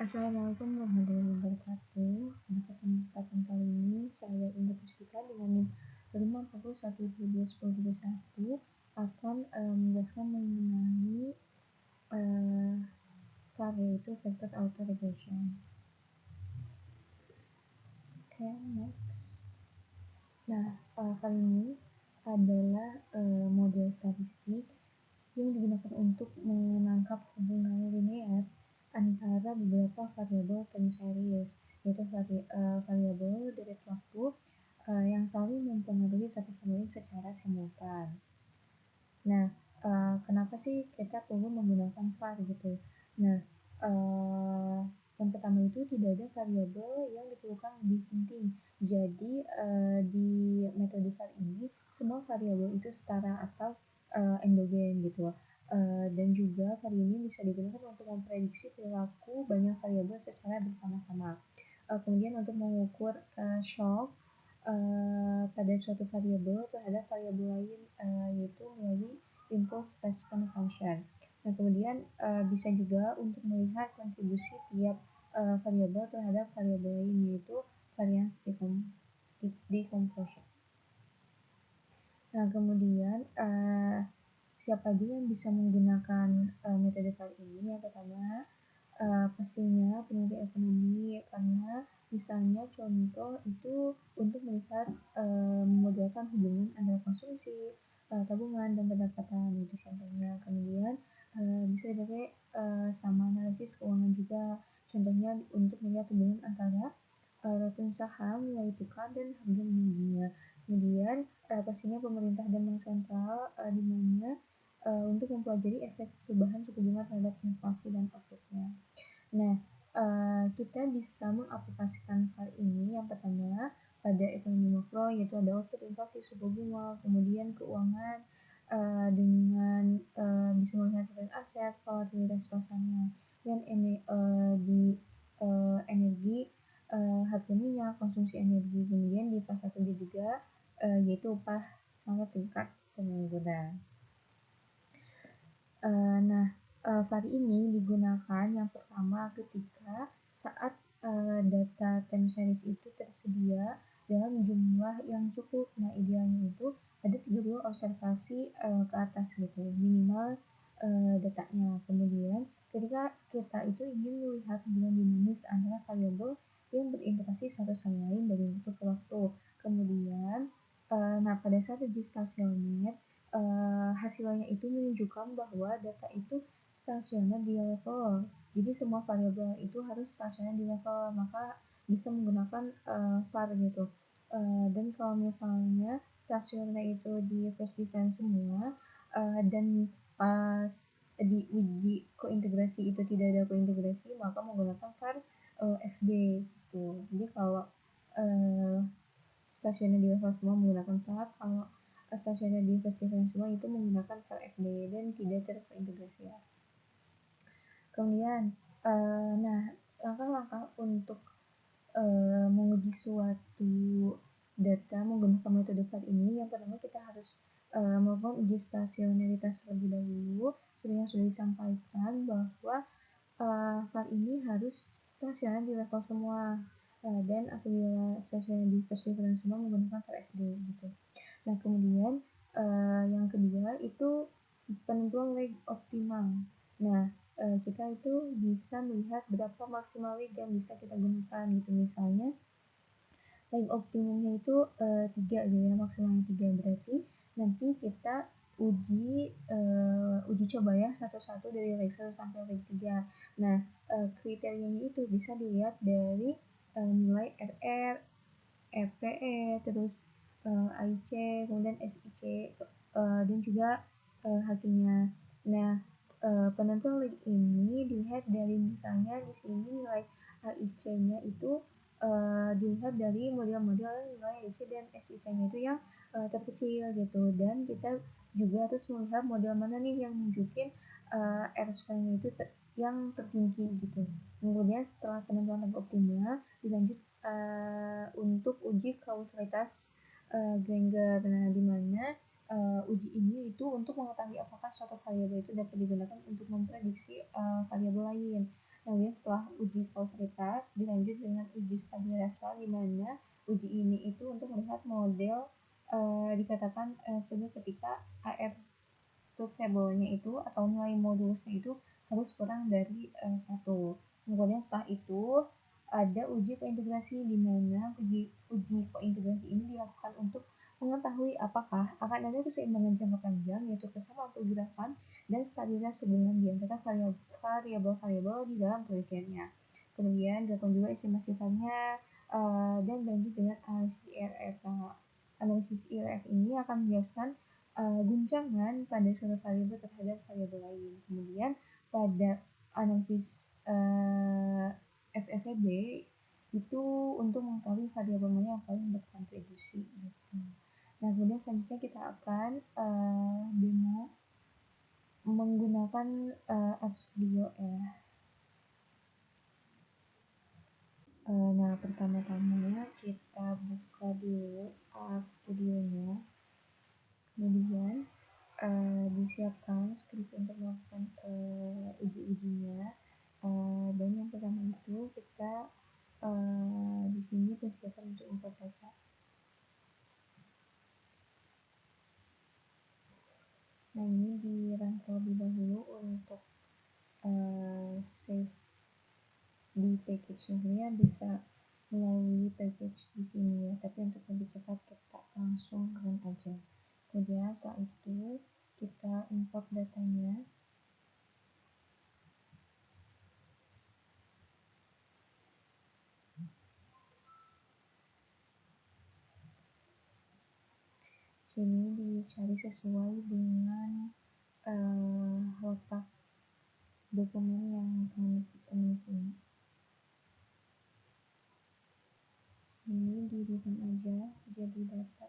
Assalamualaikum warahmatullahi wabarakatuh. Pada kesempatan kali ini saya Indah Puspita dengan NIM 541201031 akan menjelaskan mengenai VAR, yaitu Vector Autoregression. Oke, next. Nah, kali ini adalah model statistik yang digunakan untuk menangkap hubungan linear antara beberapa variabel time series, yaitu variabel deret waktu yang saling mempengaruhi satu sama lain secara simultan. Nah, kenapa sih kita perlu menggunakan VAR gitu? Nah, yang pertama itu tidak ada variabel yang diperlukan lebih penting. Jadi di metode VAR ini semua variabel itu setara atau endogen gitu. Dan juga VAR ini bisa digunakan untuk memprediksi perilaku banyak variabel secara bersama-sama. Kemudian untuk mengukur shock pada suatu variabel terhadap variabel lain, yaitu melalui impulse response function. Nah, kemudian bisa juga untuk melihat kontribusi tiap variabel terhadap variabel lain, yaitu variance decomposition. Nah, kemudian siapa aja yang bisa menggunakan metode VAR ini? Yang pertama, pastinya peneliti ekonomi, karena misalnya contoh itu untuk melihat memodelkan hubungan antara konsumsi, tabungan, dan pendapatan, itu contohnya. Kemudian bisa dipakai sama analisis keuangan juga, contohnya untuk melihat hubungan antara return saham, nilai tukar, dan harga minyak dunia. Kemudian pastinya pemerintah dan bank sentral di mana untuk mempelajari efek perubahan suku bunga terhadap inflasi dan outputnya. Nah, kita bisa mengaplikasikan hal ini yang pertama pada ekonomi makro, yaitu ada output inflasi, suku bunga, kemudian keuangan dengan bisa melihat tren aset, volatilitas pasarnya, dan di energi, harga minyak, konsumsi energi. Kemudian di fase 1 juga yaitu upah sangat tingkat pengguna. Nah, VAR ini digunakan yang pertama ketika saat data time series itu tersedia dalam jumlah yang cukup. Nah, idealnya itu ada 30 observasi ke atas gitu, minimal datanya. Kemudian ketika kita itu ingin melihat hubungan dinamis antara variabel yang berinteraksi satu sama lain dari waktu ke waktu. Kemudian nah, pada saat uji stasioner hasilnya itu menunjukkan bahwa data itu stasioner di level. Jadi semua variabel itu harus stasioner di level, maka bisa menggunakan VAR gitu. Dan kalau misalnya stasioner itu di first difference semua dan pas diuji kointegrasi itu tidak ada kointegrasi, maka menggunakan VAR FD gitu. Jadi kalau stasioner di level semua menggunakan VAR, kalau stasioner di first difference semua itu menggunakan VAR FD dan tidak terintegrasi ya. Kemudian, nah langkah-langkah untuk menguji suatu data menggunakan metode VAR ini, yang pertama kita harus melakukan uji stasionaritas terlebih dahulu. Seperti yang sudah disampaikan bahwa VAR ini harus stasioner di level semua, dan apabila stasioner di first difference semua menggunakan VAR FD gitu. Nah, kemudian yang kedua itu penentuan leg optimal. Nah, kita itu bisa melihat berapa maksimal leg yang bisa kita gunakan gitu. Misalnya leg optimumnya itu 3 gitu ya, maksimalnya 3. Berarti nanti kita uji coba ya satu-satu dari leg 1 sampai leg 3. Nah, kriterianya itu bisa dilihat dari nilai RR, RPE, terus AIC, kemudian SIC, dan juga HQ-nya. Nah, penentuan leg ini dilihat dari misalnya di sini nilai AIC-nya itu dilihat dari model-model nilai AIC dan SIC-nya itu yang terkecil gitu, dan kita juga harus melihat model mana nih yang nunjukin R-square-nya itu yang tertinggi gitu. Kemudian setelah penentuan leg optimal dilanjut untuk uji kausalitas Granger. Nah, di mana uji ini itu untuk mengetahui apakah suatu variabel itu dapat digunakan untuk memprediksi variabel lain. Kemudian setelah uji kausalitas dilanjut dengan uji stabilitas, di mana uji ini itu untuk melihat model dikatakan sudah ketika AR truth table-nya itu atau nilai modulusnya itu harus kurang dari 1. Kemudian setelah itu ada uji kointegrasi, di mana uji kointegrasi ini dilakukan untuk mengetahui apakah akan ada keseimbangan jangka panjang, yaitu kesamaan pergerakan dan stabilitas hubungan di antara variabel-variabel di dalam penelitiannya. Kemudian dilakukan juga estimasi sifatnya dan lanjut dengan analisis IRF. Analisis IRF ini akan menjelaskan guncangan pada suatu variabel terhadap variabel lain. Kemudian pada analisis FFVB itu untuk mengetahui variabel mana yang paling berkontribusi gitu. Nah, kemudian selanjutnya kita akan demo menggunakan RStudio ya. Nah, pertama-tama kita buka dulu RStudio-nya. Kemudian disiapkan script untuk melakukan uji-ujinya. Dan yang pertama itu kita di sini persiapan untuk import data. Nah, ini di-run terlebih dahulu untuk save di package. Sebenarnya bisa melalui package di sini ya, tapi untuk lebih cepat kita langsung run aja. Kemudian setelah itu kita import datanya. Sini dicari sesuai dengan letak dokumen yang teman-teman punya. Sini di-run aja jadi data.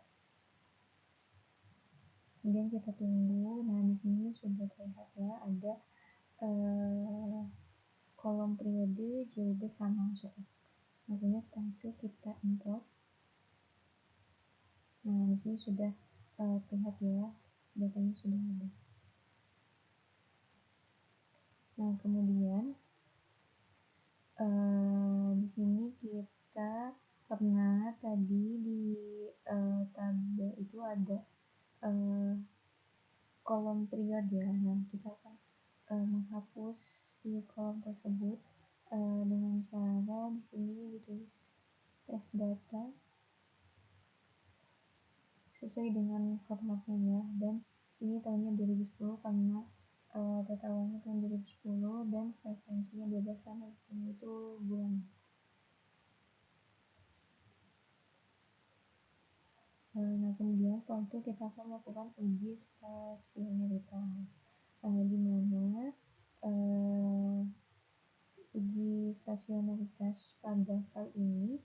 Kemudian kita tunggu. Nah, di sini sudah terlihat ya ada kolom periode JUB sama masuk. Makanya setelah itu kita import. Nah, di sini sudah terlihat ya datanya sudah ada. Nah, kemudian di sini kita karena tadi di tabel itu ada kolom period ya. Nah, kita akan menghapus si kolom tersebut dengan cara di sini ditulis test data sesuai dengan formatnya ya. Dan ini tahunnya 2010 karena data awalnya tahun 2010 dan referensinya 12 karena itu bulan. Nah, kemudian setelah itu kita akan melakukan uji stasionaritas, di mana uji stasionaritas pada file ini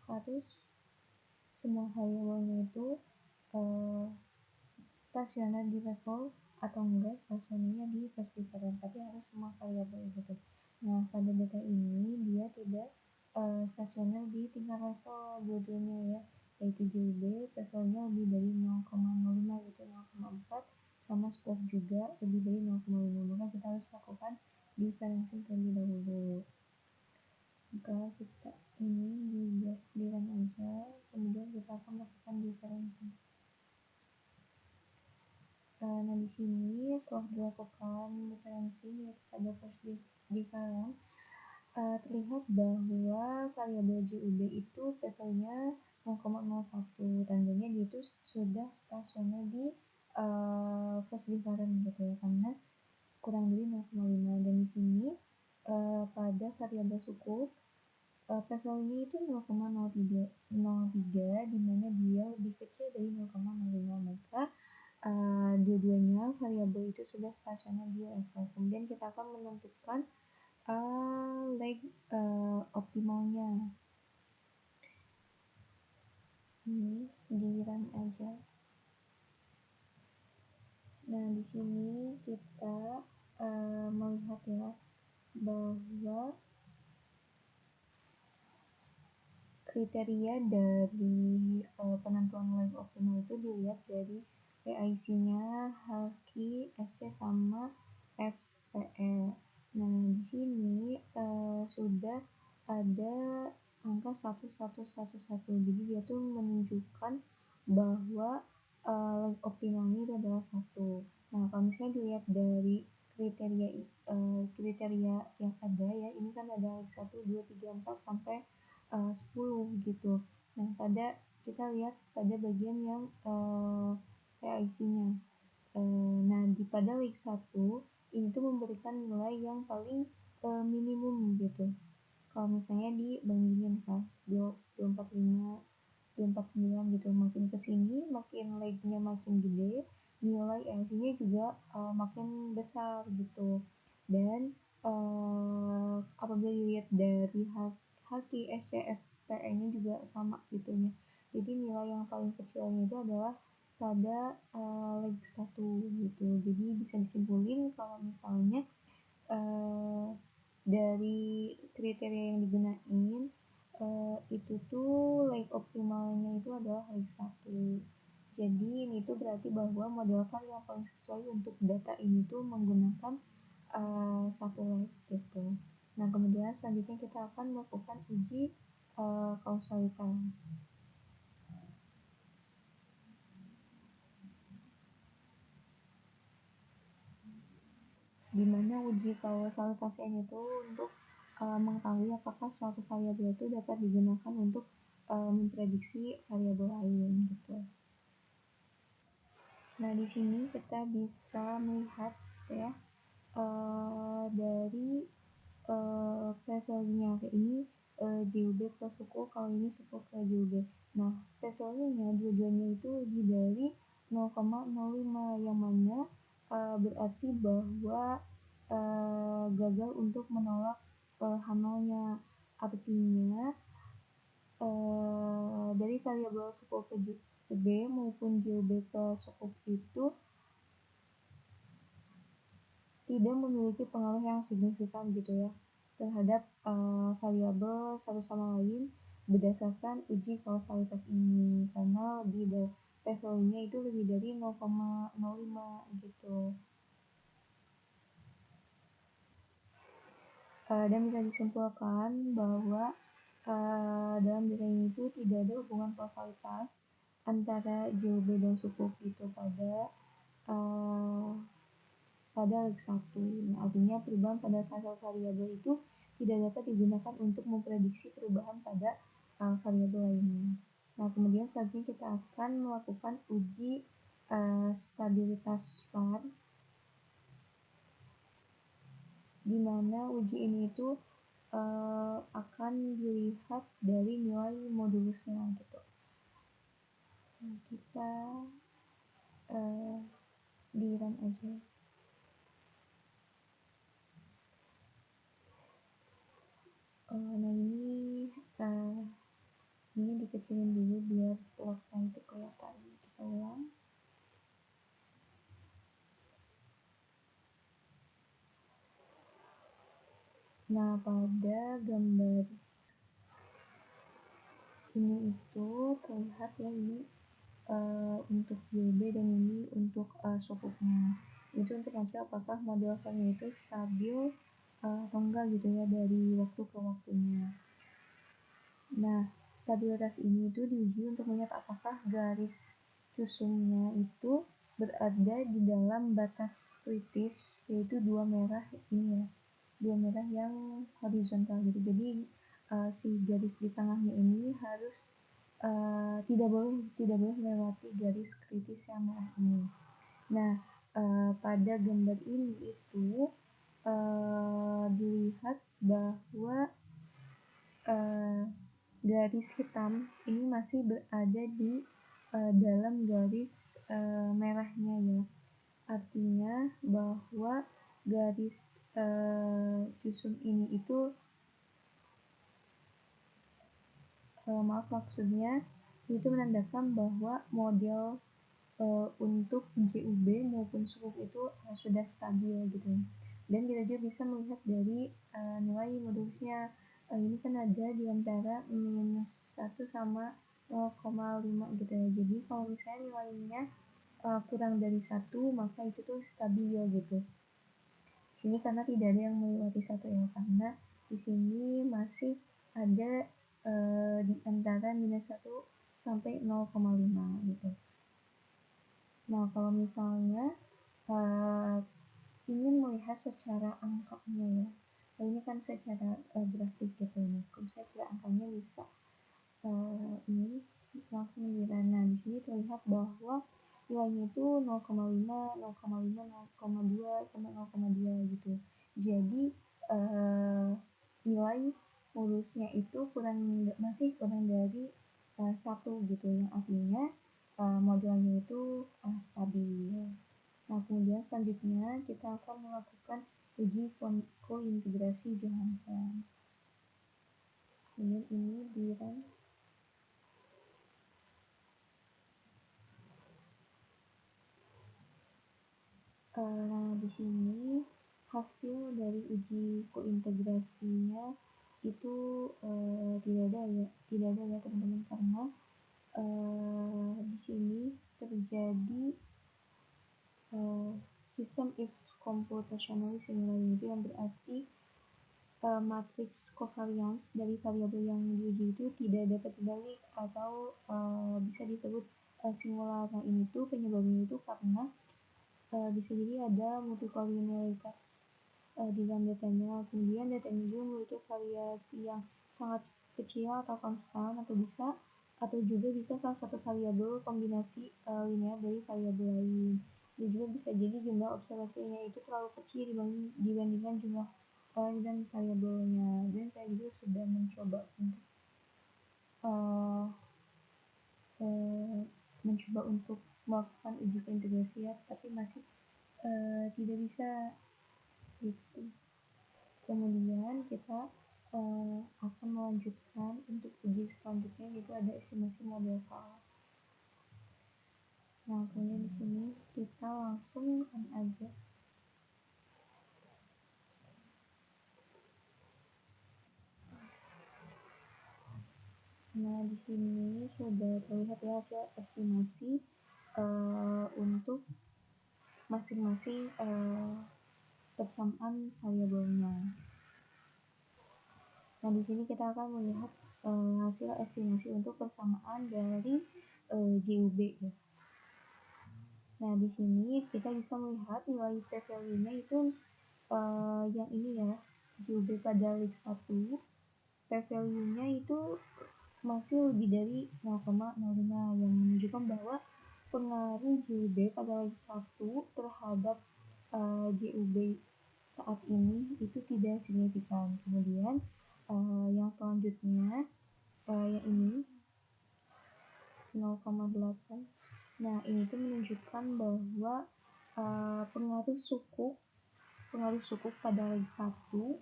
harus semua variabelnya itu stasioner di level atau enggak stasionernya di first different, tapi harus semua variabel gitu. Nah, pada data ini dia tidak stasioner di tingkat level dua-duanya ya, yaitu JB levelnya lebih dari 0,05 yaitu 0,4 sama square juga lebih dari 0,5, maka kita harus lakukan diferensi terlebih dahulu. Jika kita ini dibuat di run aja, kemudian kita akan melakukan diferensi. Nah, di sini setelah dilakukan diferensi pada first different, terlihat bahwa variabel JUB itu levelnya 0,01, tandanya dia itu sudah stasioner di first different gitu ya, karena kurang dari 0,5. Dan di sini pada variabel suku levelnya itu 0,03, di mana dia lebih kecil dari 0,05, maka dua-duanya variabel itu sudah stasioner di level. Kemudian kita akan menentukan leg optimalnya. Ini di run aja. Nah, di sini kita melihat ya bahwa kriteria dari penentuan leg optimal itu dilihat dari PIC-nya, Harki, SC sama FPE. Nah, di sini sudah ada angka 1111. Jadi dia tuh menunjukkan bahwa optimalnya itu adalah 1. Nah, kalau misalnya dilihat dari kriteria kriteria yang ada ya, ini kan ada 1, 2, 3, 4 sampai 10 gitu. Nah, kita lihat pada bagian yang PIC-nya. Nah, pada week 1 ini tuh memberikan nilai yang paling minimum gitu. Kalau misalnya dibandingin kan 245, 249 gitu, makin kesini makin lag-nya makin gede, nilai LC-nya juga makin besar gitu. Dan apabila dilihat dari HTSCFPE-nya juga sama gitu ya. Jadi nilai yang paling kecilnya itu adalah pada leg 1 gitu. Jadi bisa disimpulin kalau misalnya dari kriteria yang digunain itu tuh leg optimalnya itu adalah leg 1. Jadi ini tuh berarti bahwa model file yang paling sesuai untuk data ini tuh menggunakan satu leg gitu. Nah, kemudian selanjutnya kita akan melakukan uji kausalitas. Di mana uji kausalitas ini tuh untuk mengetahui apakah suatu variabel itu dapat digunakan untuk memprediksi variabel lain gitu. Nah, di sini kita bisa melihat ya dari P-value-nya kayak ini JUB plus suku, kalau ini suku ke JUB. Nah, P-value-nya dua-duanya itu lebih dari 0,05 yang mana berarti bahwa gagal untuk menolak H0-nya. Artinya dari variabel suku ke JUB maupun JUB ke suku itu tidak memiliki pengaruh yang signifikan gitu ya terhadap variabel satu sama lain berdasarkan uji kausalitas ini, karena lebih dari P-value-nya itu lebih dari 0,05 gitu. Dan bisa disimpulkan bahwa dalam data ini itu tidak ada hubungan kausalitas antara JOB dan sukuk itu pada leg 1. Nah, artinya perubahan pada salah satu variabel itu tidak dapat digunakan untuk memprediksi perubahan pada variabel lainnya. Nah, kemudian selanjutnya kita akan melakukan uji stabilitas VAR, di mana uji ini itu akan dilihat dari nilai modulusnya gitu. Nah, kita di run aja. Nah, ini dikecilin dulu biar plotnya itu kelihatan. Kita ulang. Nah, pada gambar ini itu terlihat ya ini untuk JB dan ini untuk sukuknya. Itu untuk ngecek apakah model filenya itu stabil atau enggak gitu ya dari waktu ke waktunya. Nah, stabilitas ini itu diuji untuk melihat apakah garis cusumnya itu berada di dalam batas kritis, yaitu dua merah ini ya, dua merah yang horizontal gitu. Jadi si garis di tengahnya ini harus tidak boleh melewati garis kritis yang merah ini. Nah, pada gambar ini itu dilihat bahwa garis hitam ini masih berada di dalam garis merahnya ya. Artinya bahwa garis cusum ini itu maksudnya itu menandakan bahwa model untuk JUB maupun sukuk itu sudah stabil gitu. Dan kita juga bisa melihat dari nilai modulusnya. Ini kan ada di antara -1 sama 0,5 gitu ya. Jadi kalau misalnya nilainya kurang dari 1, maka itu tuh stabil gitu. Sini karena tidak ada yang melewati 1 ya, karena di sini masih ada di antara -1 sampai 0,5 gitu. Nah, kalau misalnya ingin melihat secara angkanya ya, ini kan secara grafik gitu ya. Kalau secara angkanya bisa ini langsung dilihat. Nah, di sini terlihat bahwa nilainya itu 0,5, 0,5, 0,2 sampai 0,2 gitu. Jadi nilai mulusnya itu masih kurang dari 1 gitu, yang artinya modelnya itu stabil. Nah, kemudian selanjutnya kita akan melakukan uji kointegrasi Johansson. Kemudian ini di run. Nah, di sini hasil dari uji kointegrasinya itu tidak ada ya teman-teman, karena di sini terjadi system is computationally similar, itu yang berarti matriks covariance dari variabel yang diuji itu tidak dapat dibalik atau bisa disebut simular. Nah, ini tuh penyebabnya itu karena bisa jadi ada multikolinearitas di dalam datanya. Kemudian datanya juga memiliki variasi yang sangat kecil atau konstan, atau juga bisa salah satu variabel kombinasi linear dari variabel lain. Dan juga bisa jadi jumlah observasinya itu terlalu kecil dibandingkan jumlah dan variabelnya. Dan saya juga sudah mencoba untuk melakukan uji integrasi ya, tapi masih tidak bisa gitu. Kemudian kita akan melanjutkan untuk uji selanjutnya, yaitu ada estimasi model K. Nah, kemudian di sini kita langsung run aja. Nah, di sini sudah terlihat ya hasil estimasi untuk masing-masing persamaan variabelnya. Nah, di sini kita akan melihat hasil estimasi untuk persamaan dari JUB ya. Nah, di sini kita bisa melihat nilai p-value-nya itu yang ini ya, JUB pada leg 1, p-value-nya itu masih lebih dari 0,05, yang menunjukkan bahwa pengaruh JUB pada leg 1 terhadap JUB saat ini itu tidak signifikan. Kemudian yang selanjutnya yang ini 0,8. Nah, ini tuh menunjukkan bahwa pengaruh sukuk pada leg 1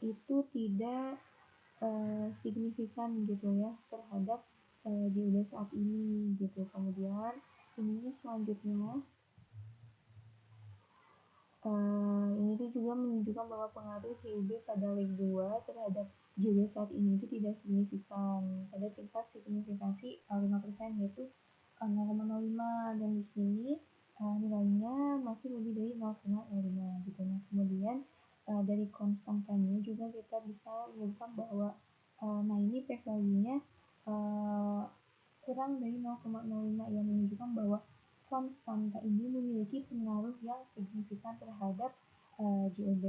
itu tidak signifikan gitu ya terhadap JUB saat ini gitu. Kemudian ini selanjutnya ini tuh juga menunjukkan bahwa pengaruh JUB pada leg 2 terhadap JUB saat ini itu tidak signifikan pada tingkat signifikansi 5%, yaitu 0,05, dan di sini nilainya masih lebih dari 0,05 gitu. Nah, kemudian dari konstantanya juga kita bisa menyebutkan bahwa nah ini p-value-nya kurang dari 0,05, yang menunjukkan bahwa konstanta ini memiliki pengaruh yang signifikan terhadap JOB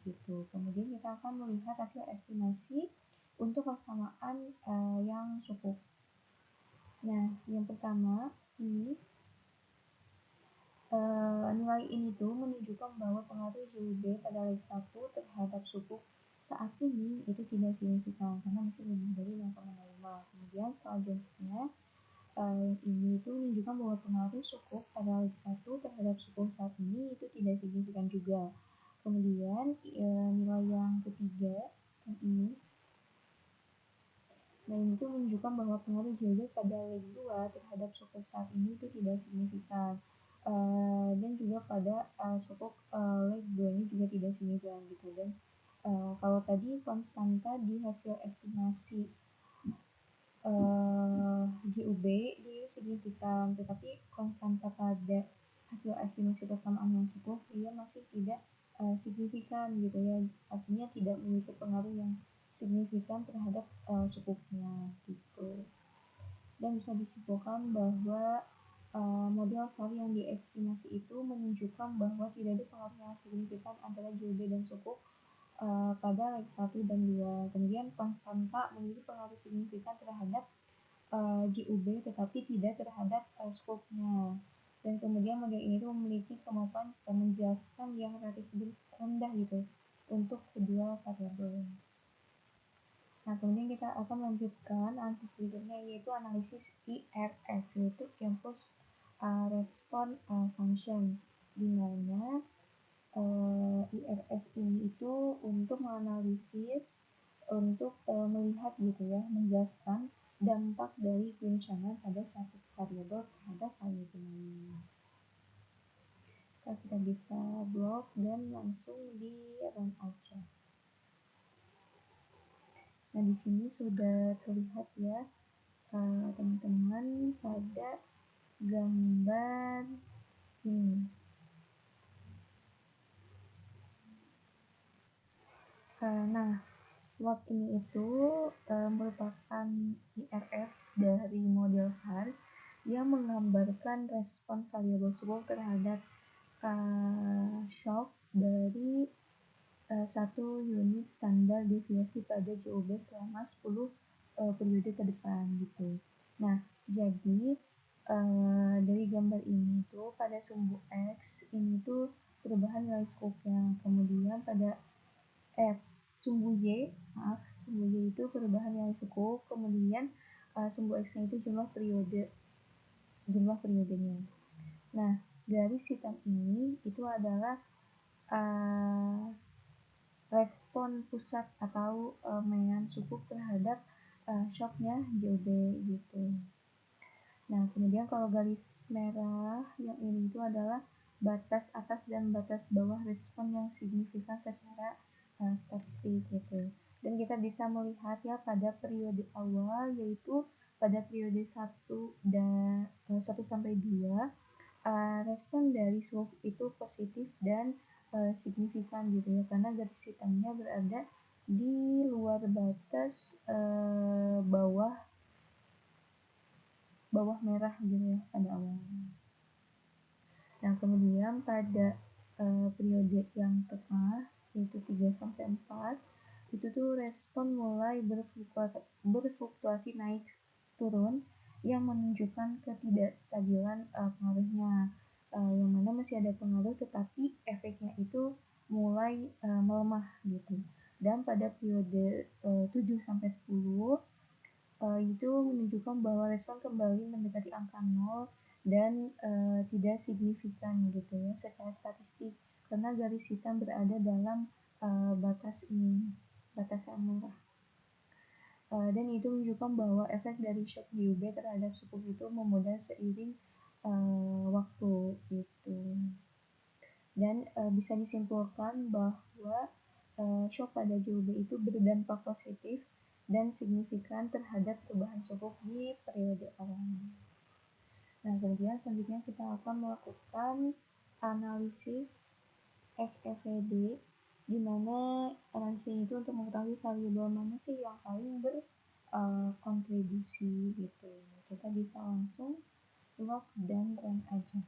gitu. Kemudian kita akan melihat hasil estimasi untuk persamaan yang sukuk. Nah, yang pertama ini nilai ini tuh menunjukkan bahwa pengaruh JOB pada leg 1 terhadap sukuk saat ini itu tidak signifikan karena masih lebih dari 0,05. Kemudian selanjutnya ini itu menunjukkan bahwa pengaruh sukuk pada leg 1 terhadap sukuk saat ini itu tidak signifikan juga. Kemudian nilai yang ketiga ini, nah ini tuh menunjukkan bahwa pengaruh JOB pada leg 2 terhadap sukuk saat ini itu tidak signifikan. Dan juga pada sukuk leg 2 ini juga tidak signifikan gitu. Dan kalau tadi konstanta di hasil estimasi JUB itu signifikan, tetapi konstanta pada hasil estimasi persamaan yang cukup, dia masih tidak signifikan gitu ya, artinya tidak memiliki pengaruh yang signifikan terhadap sukuknya gitu. Dan bisa disimpulkan bahwa model VAR yang diestimasi itu menunjukkan bahwa tidak ada pengaruh yang signifikan antara JOB dan sukuk pada leg 1 dan 2. Kemudian konstanta memiliki pengaruh signifikan terhadap JUB tetapi tidak terhadap scope-nya. Dan kemudian model ini tuh memiliki kemampuan menjelaskan yang relatif rendah gitu untuk kedua variabel. Nah, kemudian kita akan melanjutkan analisis berikutnya yaitu analisis IRF, yaitu Impulse Response Function, di mana IRF ini itu untuk menganalisis, untuk melihat gitu ya, menjelaskan dampak dari guncangan pada satu variabel terhadap variabel lain. Kita bisa blok dan langsung di run aja. Nah, di sini sudah terlihat ya teman-teman pada gambar ini. Nah, plot ini itu merupakan IRF dari model VAR yang menggambarkan respon variabel sukuk terhadap shock dari satu unit standar deviasi pada JOB selama 10 periode ke depan gitu. Nah, jadi dari gambar ini tuh pada sumbu X ini tuh perubahan nilai sukuknya, kemudian pada sumbu Y itu perubahan nilai sukuk, kemudian sumbu X itu jumlah periodenya. Nah, garis hitam ini itu adalah respon pusat atau mainan sukuk terhadap shocknya JOB gitu. Nah, kemudian kalau garis merah yang ini itu adalah batas atas dan batas bawah respon yang signifikan secara statistik gitu. Dan kita bisa melihat ya pada periode awal, yaitu pada periode 1 dan 1 sampai 2 respon dari sukuk itu positif dan signifikan gitu ya, karena garis hitamnya berada di luar batas bawah merah gitu ya pada awalnya. Nah, kemudian pada periode yang tengah yaitu 3 sampai 4 itu tuh respon mulai berfluktuasi naik turun yang menunjukkan ketidakstabilan pengaruhnya, yang mana masih ada pengaruh tetapi efeknya itu mulai melemah gitu. Dan pada periode 7 sampai 10 itu menunjukkan bahwa respon kembali mendekati angka 0 dan tidak signifikan gitu ya secara statistik, karena garis hitam berada dalam batas ini, batas yang murah. Dan itu menunjukkan bahwa efek dari shock JOB terhadap sukuk itu memudar seiring waktu gitu. Dan bisa disimpulkan bahwa shock pada JOB itu berdampak positif dan signifikan terhadap perubahan sukuk di periode awalnya. Nah, kemudian selanjutnya kita akan melakukan analisis FEVD, di mana analisis itu untuk mengetahui variabel mana sih yang paling berkontribusi gitu. Kita bisa langsung log dan run aja.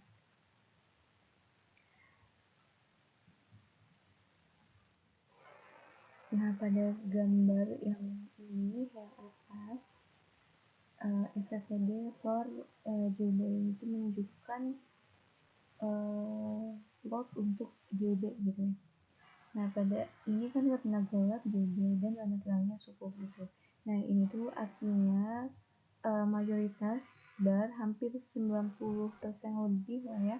Nah, pada gambar yang ini yang atas FEVD for JOB itu menunjukkan log untuk JOB gitu ya. Nah, pada ini kan warna gelap JOB dan warna terangnya sukuk gitu. Nah, ini tuh artinya mayoritas bar hampir 90% lebih lah ya,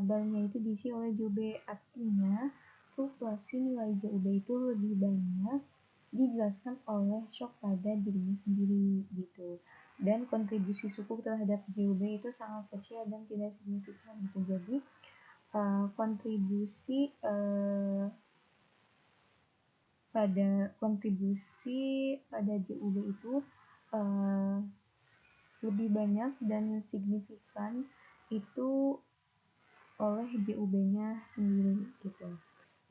barnya itu diisi oleh JOB, artinya fluktuasi nilai JOB itu lebih banyak dijelaskan oleh shock pada dirinya sendiri gitu, dan kontribusi sukuk terhadap JOB itu sangat kecil dan tidak signifikan gitu. Jadi kontribusi pada JOB itu lebih banyak dan signifikan itu oleh JUB-nya sendiri gitu.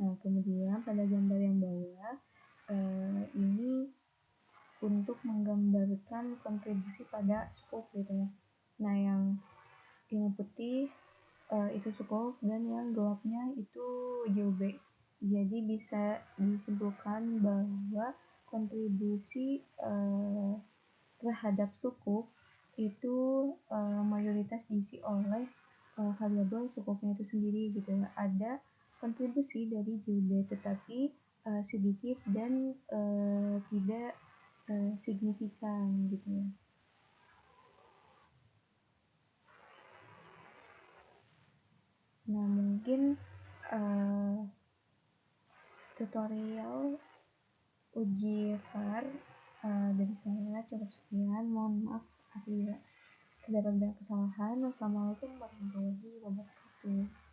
Nah, kemudian pada gambar yang bawah ini untuk menggambarkan kontribusi pada scope gitu ya. Nah, yang putih itu scope dan yang gelapnya itu JUB. Jadi bisa disimpulkan bahwa kontribusi terhadap suku itu mayoritas diisi oleh variabel sukuknya itu sendiri gitu ya. Ada kontribusi dari JUB tetapi sedikit dan tidak signifikan gitu ya. Nah, mungkin tutorial uji VAR dari saya cukup sekian. Mohon maaf apabila terdapat banyak kesalahan. Wassalamualaikum warahmatullahi wabarakatuh.